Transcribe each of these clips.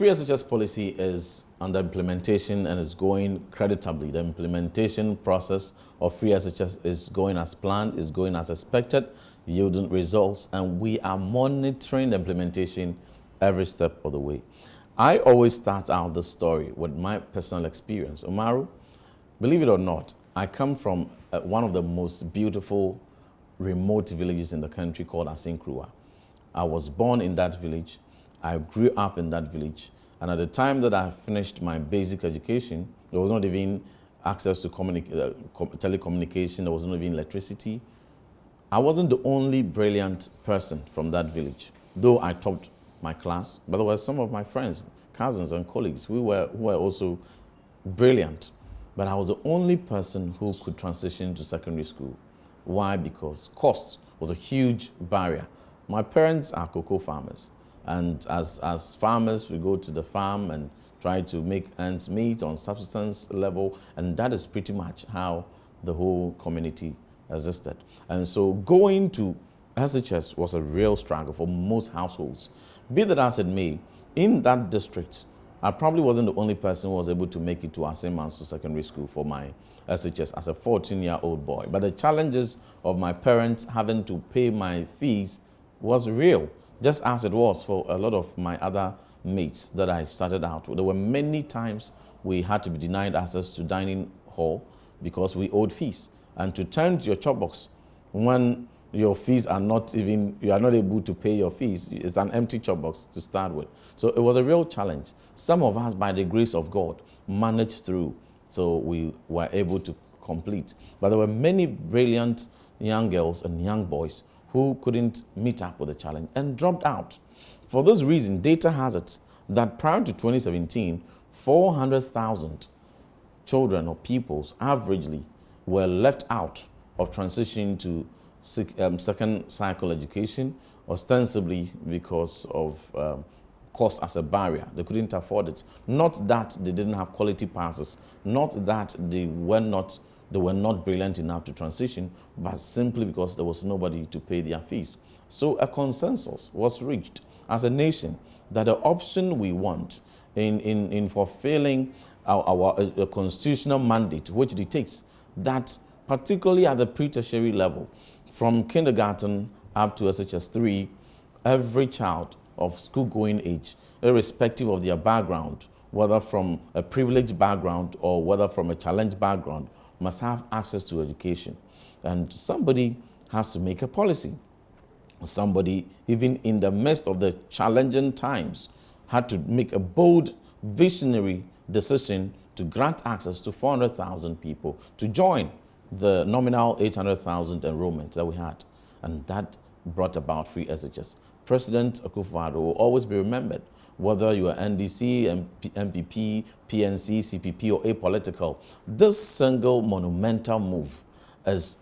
free SHS policy is under implementation and is going creditably. The implementation process of free SHS is going as planned, is going as expected, yielding results, and we are monitoring the implementation every step of the way. I always start out the story with my personal experience. Umaru, believe it or not, I come from one of the most beautiful remote villages in the country called Asinkruwa. I was born in that village. I grew up in that village. And at the time that I finished my basic education, there was not even access to telecommunication, there was not even electricity. I wasn't the only brilliant person from that village, though I topped my class, but there were some of my friends, cousins and colleagues who were also brilliant. But I was the only person who could transition to secondary school. Why? Because cost was a huge barrier. My parents are cocoa farmers. And as farmers, we go to the farm and try to make ends meet on subsistence level. And that is pretty much how the whole community existed. And so going to SHS was a real struggle for most households. Be that as it may, in that district, I probably wasn't the only person who was able to make it to Asemansu Secondary School for my SHS as a 14-year-old boy. But the challenges of my parents having to pay my fees was real, just as it was for a lot of my other mates that I started out with. There were many times we had to be denied access to dining hall because we owed fees. And to turn to your chop box when your fees are not even, you are not able to pay your fees, it's an empty chop box to start with. So it was a real challenge. Some of us, by the grace of God, managed through, so we were able to complete. But there were many brilliant young girls and young boys who couldn't meet up with the challenge and dropped out. For this reason, data has it that prior to 2017, 400,000 children or pupils averagely were left out of transitioning to second cycle education, ostensibly because of cost as a barrier. They couldn't afford it. Not that they didn't have quality passes, not that they were not brilliant enough to transition, but simply because there was nobody to pay their fees. So a consensus was reached as a nation that the option we want in fulfilling our constitutional mandate, which dictates that particularly at the pre-tertiary level, from kindergarten up to SHS 3, every child of school-going age, irrespective of their background, whether from a privileged background or whether from a challenged background, must have access to education. And somebody has to make a policy. Somebody, even in the midst of the challenging times, had to make a bold, visionary decision to grant access to 400,000 people to join the nominal 800,000 enrollment that we had. And that brought about free SHS. President Akufo-Addo will always be remembered, whether you are NDC, MPP, PNC, CPP, or apolitical. This single monumental move has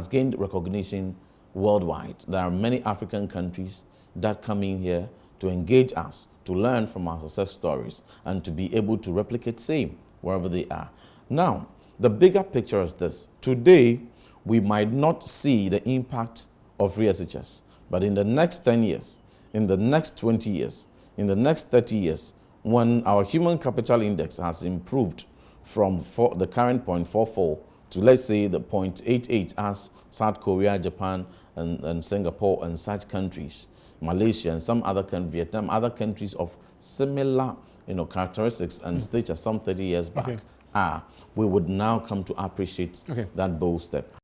gained recognition worldwide. There are many African countries that come in here to engage us, to learn from our success stories, and to be able to replicate same wherever they are. Now, the bigger picture is this. Today, we might not see the impact of free SHS, but in the next 10 years, in the next 20 years, in the next 30 years, when our human capital index has improved from the current 0.44 to, let's say, the 0.88 as South Korea, Japan, and Singapore and such countries, Malaysia and some other countries, Vietnam, other countries of similar characteristics and stature some 30 years back, we would now come to appreciate that bold step.